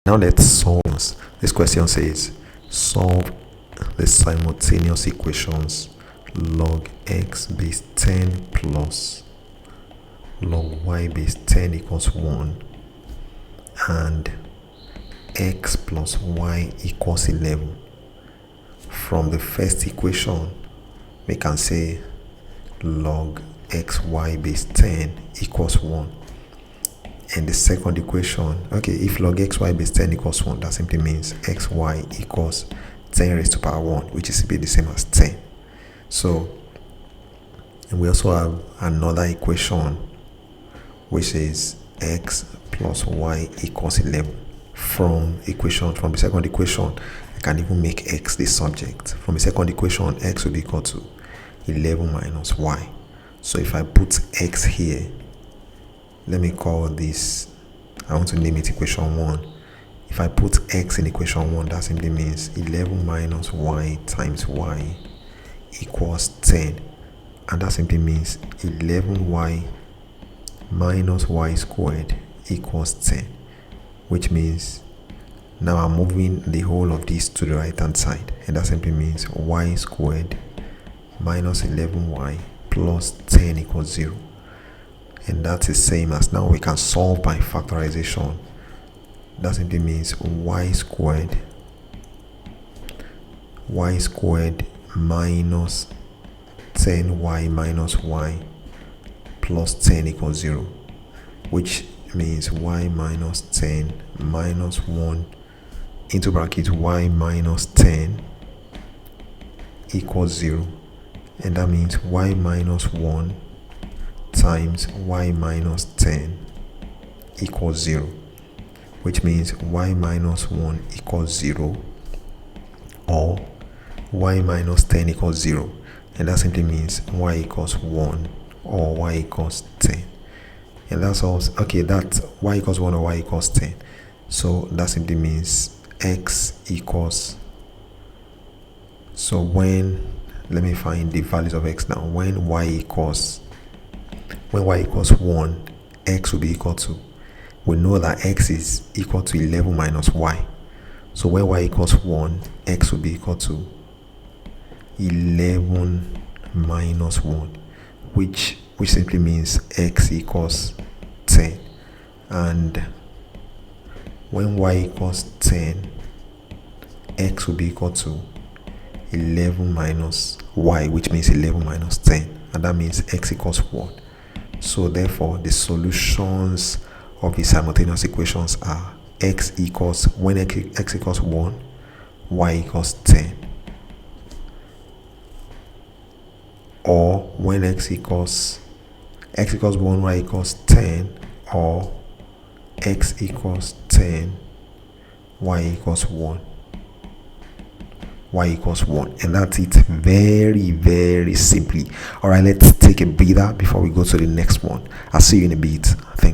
Now let's solve. This question says solve the simultaneous equations log x base 10 plus log y base 10 equals 1 and x plus y equals 11. From the first equation, we can say log xy base 10 equals 1. And the second equation, okay, if log xy base 10 equals 1, that simply means xy equals 10 raised to power 1, which is simply the same as 10. So, and we also have another equation, which is x plus y equals 11. From the second equation, I can even make x the subject. From the second equation, x will be equal to 11 minus y. So if I put x here, let me call this, I want to name it equation 1. If I put x in equation 1, that simply means 11 minus y times y equals 10. And that simply means 11y minus y squared equals 10. Which means now I'm moving the whole of this to the right hand side. And that simply means y squared minus 11y plus 10 equals 0. And that's the same as now we can solve by factorization. That simply means y squared minus 10y minus y plus 10 equals 0, which means y minus 10 minus 1 into bracket y minus 10 equals 0. And that means y minus 1 times y minus 10 equals 0, which means y minus 1 equals 0 or y minus 10 equals 0. And that simply means y equals 1 or y equals 10. And that's also, okay, that y equals 1 or y equals 10. So that simply means x equals, so when, let me find the values of x now. When y equals 1, x will be equal to, we know that x is equal to 11 minus y. So when y equals 1, x will be equal to 11 minus 1, which simply means x equals 10. And when y equals 10, x will be equal to 11 minus y, which means 11 minus 10. And that means x equals 1. So therefore, the solutions of the simultaneous equations are x equals, when x equals 1, y equals 10. Or when x equals 1, y equals 10, or x equals 10, y equals 1. Y equals 1. And that's it, very, very simply. All right, let's take a breather before we go to the next one. I'll see you in a bit. Thank you.